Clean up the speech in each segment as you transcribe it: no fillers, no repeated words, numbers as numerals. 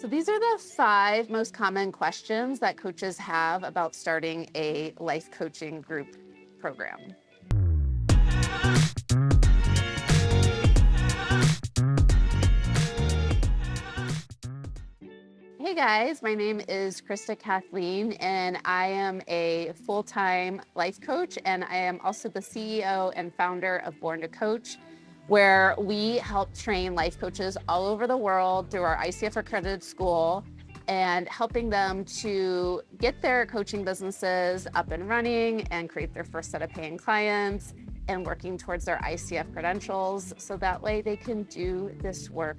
So these are the 5 most common questions that coaches have about starting a life coaching group program. Hey guys, my name is Krista Kathleen, and I am a full-time life coach, and I am also the CEO and founder of Born to Coach, where we help train life coaches all over the world through our ICF accredited school and helping them to get their coaching businesses up and running and create their first set of paying clients and working towards their ICF credentials so that way they can do this work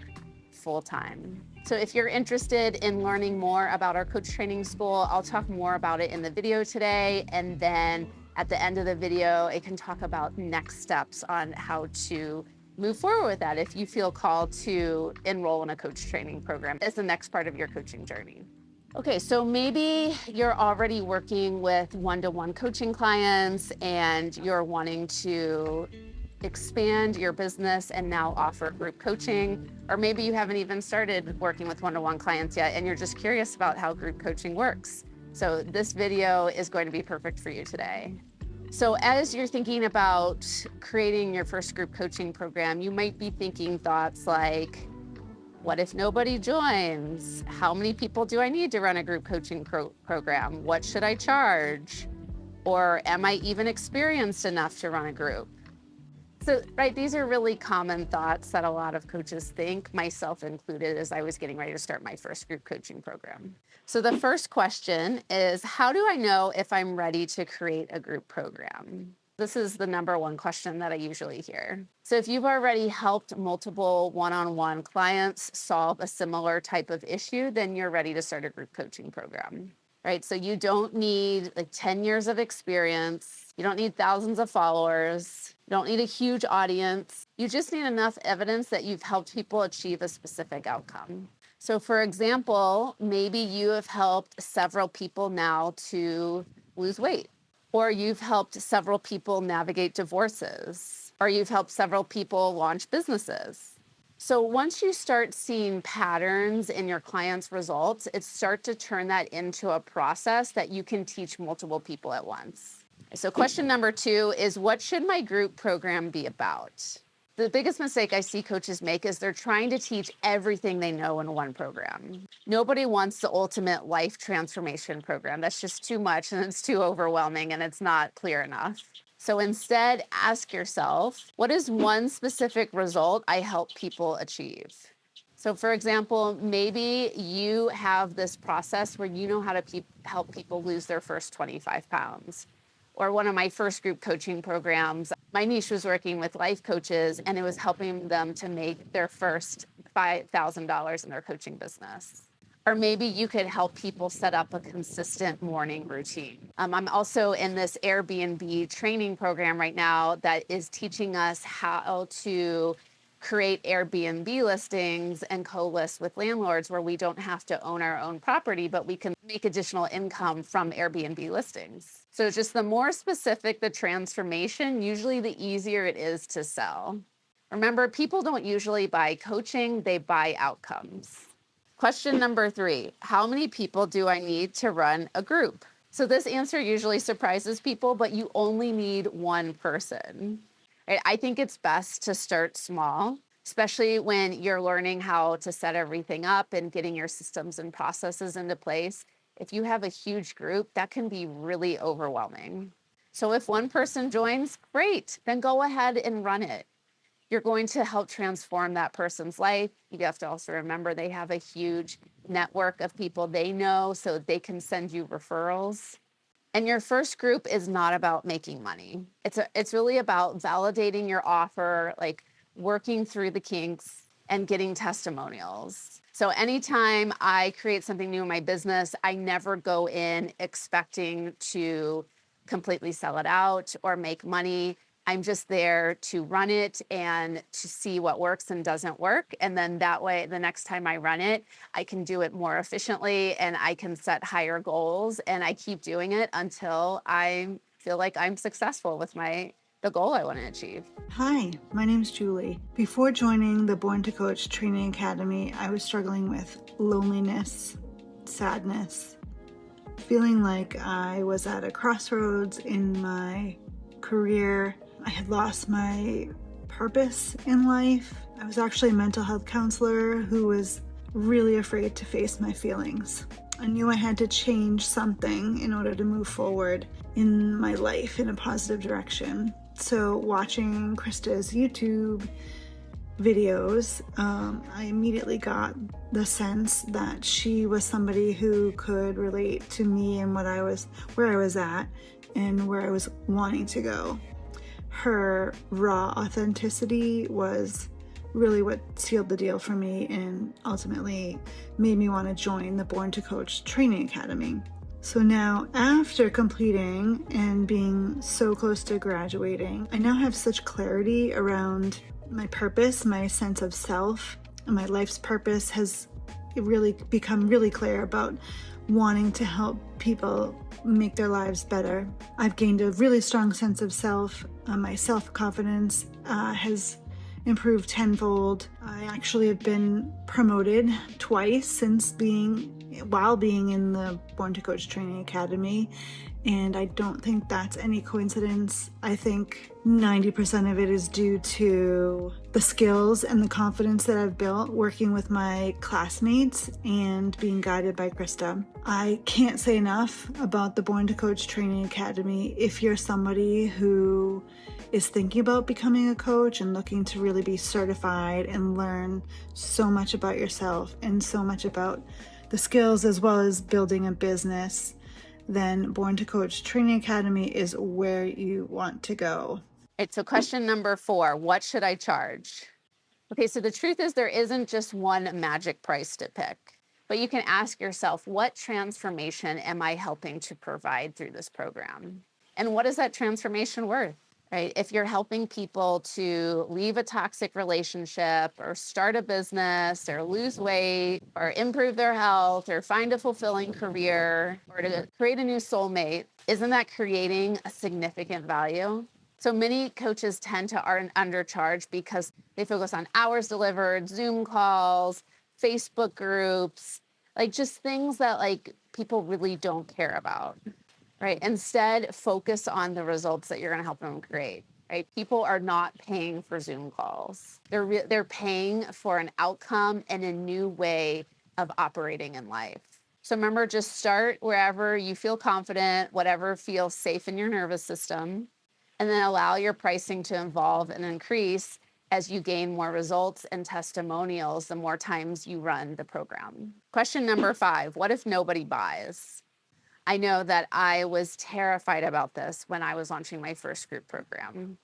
full time. So if you're interested in learning more about our coach training school, I'll talk more about it in the video today. And then at the end of the video, I can talk about next steps on how to move forward with that if you feel called to enroll in a coach training program as the next part of your coaching journey. Okay, so maybe you're already working with one-to-one coaching clients and you're wanting to expand your business and now offer group coaching, or maybe you haven't even started working with one-to-one clients yet and you're just curious about how group coaching works. So this video is going to be perfect for you today. So as you're thinking about creating your first group coaching program, you might be thinking thoughts like, what if nobody joins? How many people do I need to run a group coaching program? What should I charge? Or am I even experienced enough to run a group? So, right, these are really common thoughts that a lot of coaches think, myself included, as I was getting ready to start my first group coaching program. So the first question is, how do I know if I'm ready to create a group program? This is the number one question that I usually hear. So if you've already helped multiple one-on-one clients solve a similar type of issue, then you're ready to start a group coaching program. Right? So you don't need like 10 years of experience. You don't need thousands of followers. You don't need a huge audience. You just need enough evidence that you've helped people achieve a specific outcome. So for example, maybe you have helped several people now to lose weight, or you've helped several people navigate divorces, or you've helped several people launch businesses. So once you start seeing patterns in your clients' results, it starts to turn that into a process that you can teach multiple people at once. So question number 2 is, what should my group program be about? The biggest mistake I see coaches make is they're trying to teach everything they know in one program. Nobody wants the ultimate life transformation program. That's just too much and it's too overwhelming and it's not clear enough. So instead, ask yourself, what is one specific result I help people achieve? So for example, maybe you have this process where you know how to help people lose their first 25 pounds. Or one of my first group coaching programs, my niche was working with life coaches and it was helping them to make their first $5,000 in their coaching business. Or maybe you could help people set up a consistent morning routine. I'm also in this Airbnb training program right now that is teaching us how to create Airbnb listings and co-list with landlords where we don't have to own our own property, but we can make additional income from Airbnb listings. So just the more specific the transformation, usually the easier it is to sell. Remember, people don't usually buy coaching, they buy outcomes. Question number 3, how many people do I need to run a group? So this answer usually surprises people, but you only need one person. Right? I think it's best to start small, especially when you're learning how to set everything up and getting your systems and processes into place. If you have a huge group, that can be really overwhelming. So if one person joins, great, then go ahead and run it. You're going to help transform that person's life. You have to also remember they have a huge network of people they know, so they can send you referrals. And your first group is not about making money. It's really about validating your offer, like working through the kinks and getting testimonials. So anytime I create something new in my business, I never go in expecting to completely sell it out or make money. I'm just there to run it and to see what works and doesn't work. And then that way, the next time I run it, I can do it more efficiently and I can set higher goals. And I keep doing it until I feel like I'm successful with my the goal I want to achieve. Hi, my name's Julie. Before joining the Born to Coach Training Academy, I was struggling with loneliness, sadness, feeling like I was at a crossroads in my career. I had lost my purpose in life. I was actually a mental health counselor who was really afraid to face my feelings. I knew I had to change something in order to move forward in my life in a positive direction. So watching Krista's YouTube videos, I immediately got the sense that she was somebody who could relate to me and where I was at and where I was wanting to go. Her raw authenticity was really what sealed the deal for me and ultimately made me want to join the Born to Coach Training Academy. So now, after completing and being so close to graduating, I now have such clarity around my purpose, my sense of self, and my life's purpose has really become really clear about wanting to help people make their lives better. I've gained a really strong sense of self. My self-confidence has improved tenfold. I actually have been promoted twice while being in the Born to Coach Training Academy, and I don't think that's any coincidence. I think 90% of it is due to the skills and the confidence that I've built working with my classmates and being guided by Krista. I can't say enough about the Born to Coach Training Academy. If you're somebody who is thinking about becoming a coach and looking to really be certified and learn so much about yourself and so much about the skills as well as building a business, then Born to Coach Training Academy is where you want to go. Right, so question number 4, what should I charge? Okay, so the truth is there isn't just one magic price to pick, but you can ask yourself, what transformation am I helping to provide through this program? And what is that transformation worth? Right? If you're helping people to leave a toxic relationship or start a business or lose weight or improve their health or find a fulfilling career or to create a new soulmate, isn't that creating a significant value? So many coaches tend to undercharge because they focus on hours delivered, Zoom calls, Facebook groups, like just things that like people really don't care about. Right. Instead, focus on the results that you're going to help them create. Right. People are not paying for Zoom calls. They're paying for an outcome and a new way of operating in life. So remember, just start wherever you feel confident, whatever feels safe in your nervous system, and then allow your pricing to evolve and increase as you gain more results and testimonials the more times you run the program. Question number 5, what if nobody buys? I know that I was terrified about this when I was launching my first group program,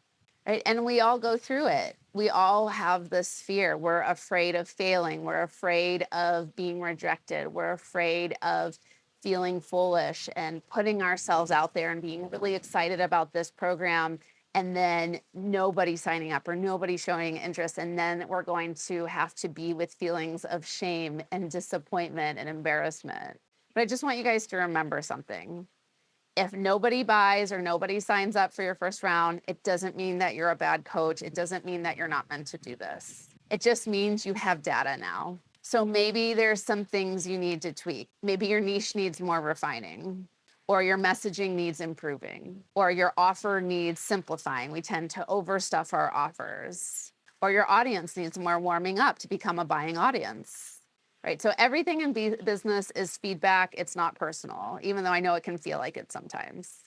right? And we all go through it. We all have this fear. We're afraid of failing. We're afraid of being rejected. We're afraid of feeling foolish and putting ourselves out there and being really excited about this program and then nobody signing up or nobody showing interest. And then we're going to have to be with feelings of shame and disappointment and embarrassment. But I just want you guys to remember something. If nobody buys or nobody signs up for your first round, it doesn't mean that you're a bad coach. It doesn't mean that you're not meant to do this. It just means you have data now. So maybe there's some things you need to tweak. Maybe your niche needs more refining, or your messaging needs improving, or your offer needs simplifying. We tend to overstuff our offers, or your audience needs more warming up to become a buying audience. Right. So everything in business is feedback. It's not personal, even though I know it can feel like it sometimes.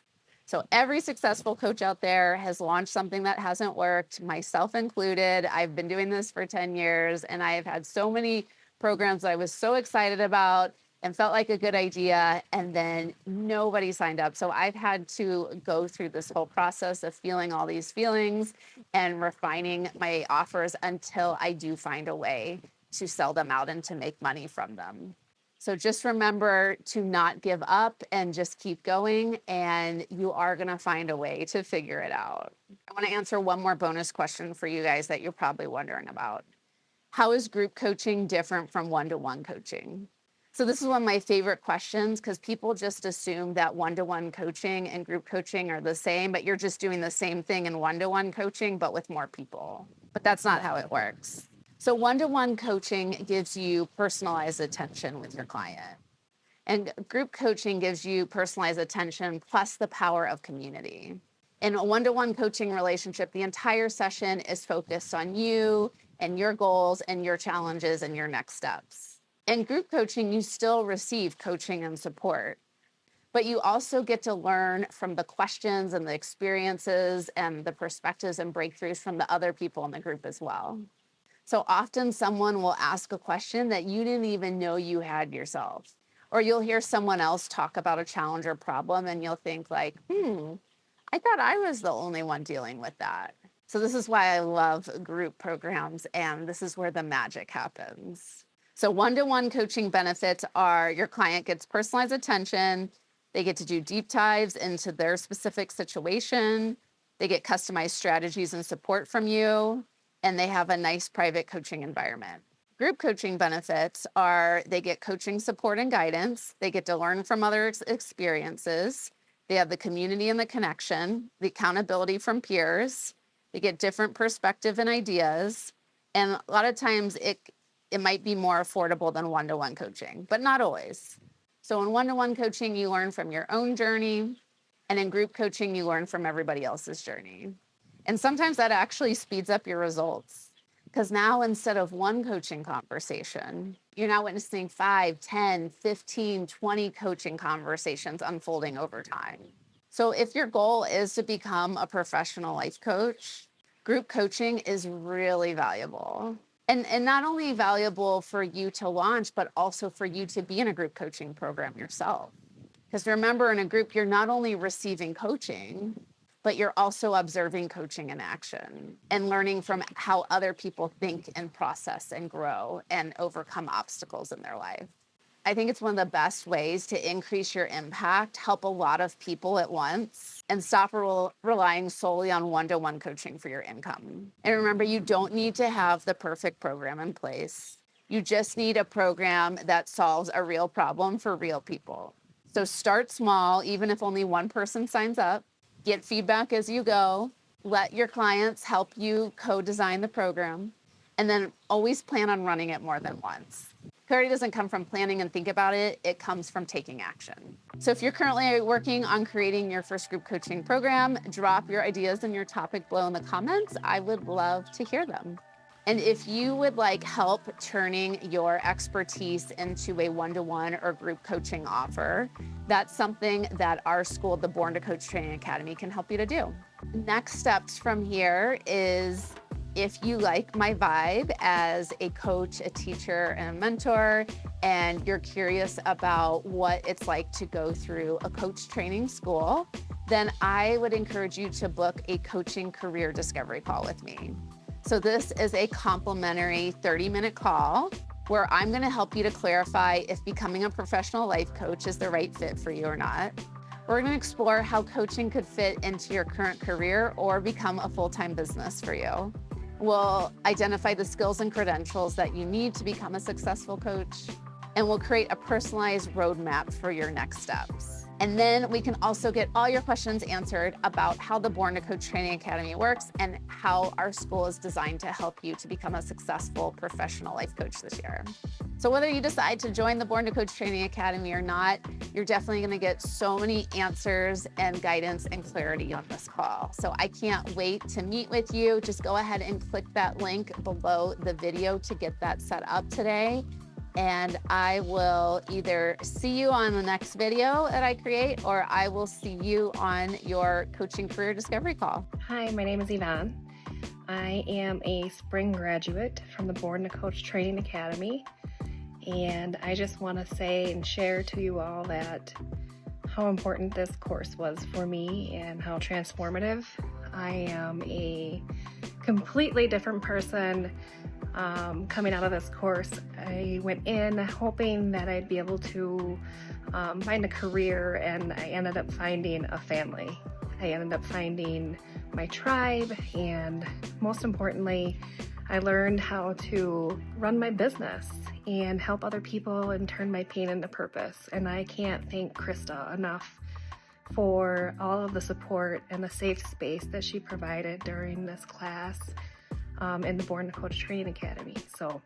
So every successful coach out there has launched something that hasn't worked, myself included. I've been doing this for 10 years and I have had so many programs that I was so excited about and felt like a good idea. And then nobody signed up. So I've had to go through this whole process of feeling all these feelings and refining my offers until I do find a way to sell them out and to make money from them. So just remember to not give up and just keep going, and you are going to find a way to figure it out. I want to answer one more bonus question for you guys that you're probably wondering about. How is group coaching different from one-to-one coaching? So this is one of my favorite questions because people just assume that one-to-one coaching and group coaching are the same, but you're just doing the same thing in one-to-one coaching, but with more people. But that's not how it works. So one-to-one coaching gives you personalized attention with your client. And group coaching gives you personalized attention plus the power of community. In a one-to-one coaching relationship, the entire session is focused on you and your goals and your challenges and your next steps. In group coaching, you still receive coaching and support, but you also get to learn from the questions and the experiences and the perspectives and breakthroughs from the other people in the group as well. So often someone will ask a question that you didn't even know you had yourself, or you'll hear someone else talk about a challenge or problem and you'll think like, I thought I was the only one dealing with that. So this is why I love group programs, and this is where the magic happens. So one-to-one coaching benefits are your client gets personalized attention, they get to do deep dives into their specific situation, they get customized strategies and support from you, and they have a nice private coaching environment. Group coaching benefits are they get coaching support and guidance, they get to learn from other experiences, they have the community and the connection, the accountability from peers, they get different perspective and ideas, and a lot of times it might be more affordable than one-to-one coaching, but not always. So in one-to-one coaching, you learn from your own journey, and in group coaching, you learn from everybody else's journey. And sometimes that actually speeds up your results, because now instead of one coaching conversation, you're now witnessing 5, 10, 15, 20 coaching conversations unfolding over time. So if your goal is to become a professional life coach, group coaching is really valuable. And not only valuable for you to launch, but also for you to be in a group coaching program yourself. Because remember, in a group, you're not only receiving coaching, but you're also observing coaching in action and learning from how other people think and process and grow and overcome obstacles in their life. I think it's one of the best ways to increase your impact, help a lot of people at once, and stop relying solely on one-to-one coaching for your income. And remember, you don't need to have the perfect program in place. You just need a program that solves a real problem for real people. So start small, even if only one person signs up. Get feedback as you go. Let your clients help you co-design the program. And then always plan on running it more than once. Clarity doesn't come from planning and think about it. It comes from taking action. So if you're currently working on creating your first group coaching program, drop your ideas and your topic below in the comments. I would love to hear them. And if you would like help turning your expertise into a one-to-one or group coaching offer, that's something that our school, the Born to Coach Training Academy, can help you to do. Next steps from here is, if you like my vibe as a coach, a teacher, and a mentor, and you're curious about what it's like to go through a coach training school, then I would encourage you to book a coaching career discovery call with me. So this is a complimentary 30-minute call where I'm going to help you to clarify if becoming a professional life coach is the right fit for you or not. We're going to explore how coaching could fit into your current career or become a full-time business for you. We'll identify the skills and credentials that you need to become a successful coach, and we'll create a personalized roadmap for your next steps. And then we can also get all your questions answered about how the Born to Coach Training Academy works and how our school is designed to help you to become a successful professional life coach this year. So whether you decide to join the Born to Coach Training Academy or not, you're definitely going to get so many answers and guidance and clarity on this call. So I can't wait to meet with you. Just go ahead and click that link below the video to get that set up today. And I will either see you on the next video that I create, or I will see you on your coaching career discovery call. Hi, my name is Yvonne. I am a spring graduate from the Born to Coach Training Academy. And I just want to say and share to you all that how important this course was for me and how transformative. I am a completely different person coming out of this course. I went in hoping that I'd be able to find a career, and I ended up finding a family. I ended up finding my tribe, and most importantly, I learned how to run my business and help other people and turn my pain into purpose. And I can't thank Krista enough for all of the support and the safe space that she provided during this class in the Born to Coach Training Academy. So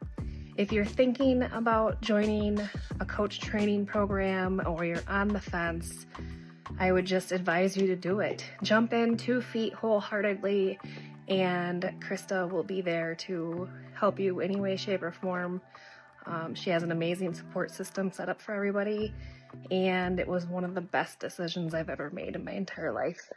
if you're thinking about joining a coach training program or you're on the fence, I would just advise you to do it. Jump in 2 feet wholeheartedly, and Krista will be there to help you any way, shape, or form. She has an amazing support system set up for everybody, and it was one of the best decisions I've ever made in my entire life.